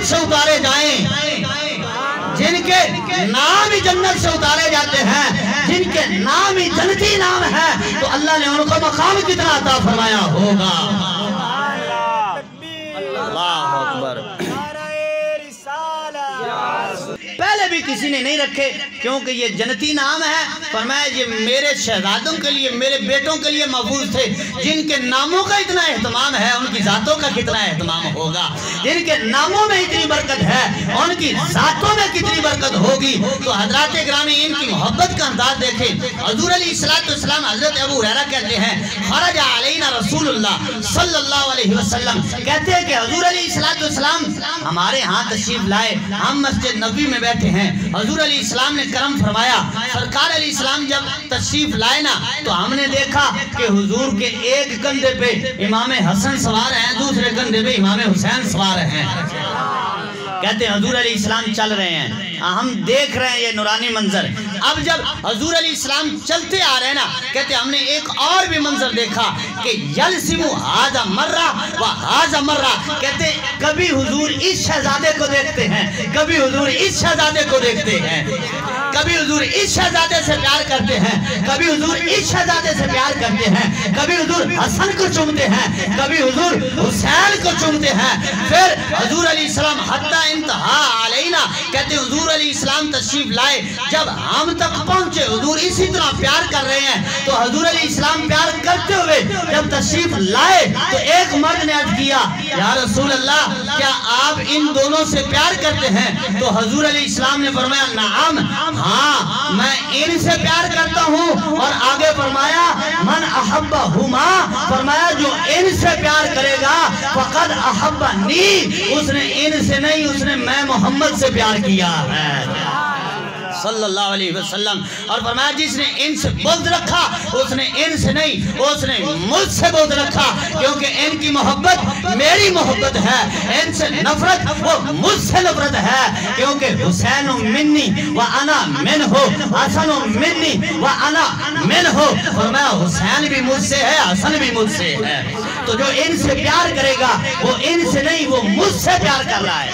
जन्नत से उतारे जाएं, जिनके नाम ही जन्नत से उतारे जाते हैं, जिनके नाम ही जन्नती नाम है, तो अल्लाह ने उनको मकाम कितना अता फरमाया होगा। अल्लाह अकबर। पहले भी किसी ने नहीं रखे, क्योंकि ये जन्नती नाम है। फरमाया ये मेरे शहजादों के लिए, मेरे बेटों के लिए महफूज थे। जिनके नामों का इतना एहतमाम है, उनकी ज़ातों का कितना एहतमाम होगा। जिनके नामों में इतनी बरकत है, उनकी ज़ातों में कितनी बरकत होगी। तो हज़रात ग्रामी इनकी मोहब्बत का अंदाज देखें। हुज़ूर अलैहिस्सलाम हज़रत अबू हुरैरा कहते हैं, खरजा अलैना रसूलुल्लाह सल्लल्लाहु अलैहि वसल्लम, कहते हैं कि हुज़ूर अलैहिस्सलाम हमारे यहाँ तशरीफ लाए। हम मस्जिद नबी में बैठे हैं, हुज़ूर अलैहिस्सलाम ने करम फरमाया। सरकार अलैहिस्सलाम जब तशरीफ लाए ना, तो हमने देखा कि हुजूर के एक कंधे पे इमाम हसन सवार हैं, दूसरे कंधे पे इमाम हुसैन सवार हैं। कहते हैं हुजूर अलैहिस्सलाम चल रहे हैं, हम देख रहे हैं ये नूरानी मंजर। अब जब हुजूर अलैहिस्सलाम चलते आ रहे हैं ना, कहते हमने एक और भी मंजर देखा कि यलसिमु हाजा मर्रा व हाजा मर्रा। कहते कभी हुजूर इस शहजादे को देखते हैं, कभी हुजूर इस शहजादे को देखते हैं, कभी हुजूर इस शहजादे से प्यार करते हैं, कभी हुजूर इस शहजादे से प्यार करते हैं, कभी हुजूर हसन को चूमते हैं, कभी हुजूर हुसैन को चूमते हैं। फिर हुजूर अलैहिस्सलाम हत्ता इंतहा अलैना, कहते हुजूर अलैहिस्सलाम तशरीफ लाए, जब हम तक पहुंचे हुजूर इसी तरह प्यार कर रहे हैं। तो हुजूर अलैहिस्सलाम प्यार करते हुए जब तशरीफ लाए, तो एक मर्द ने अर्ज किया, या रसूल अल्लाह, क्या आप इन दोनों से प्यार करते हैं? तो हुजूर अलैहिस्सलाम ने फरमाया, नाम, हाँ मैं इनसे प्यार करता हूँ। और आगे फरमाया, मन अहब्बहुमा, फरमाया जो इनसे प्यार करेगा फकद अहब्बनी, उसने इनसे नहीं, उसने मैं मोहम्मद से प्यार किया है सल्लल्लाहु अलैहि वसल्लम। और फरमाया जिसने इनसे बुग़्ज़ रखा, उसने इनसे नहीं, उसने मुझसे बुग़्ज़ रखा, क्योंकि इनकी मोहब्बत मेरी मोहब्बत है, इनसे नफरत वो मुझसे नफरत है। क्योंकि हुसैन मिन्नी व अना मिन्हु, हसन मिन्नी व अना मिन्हु। फरमाया हुसैन भी मुझसे है, हसन भी मुझसे है। तो जो इनसे प्यार करेगा वो इनसे नहीं, वो मुझसे प्यार कर रहा है।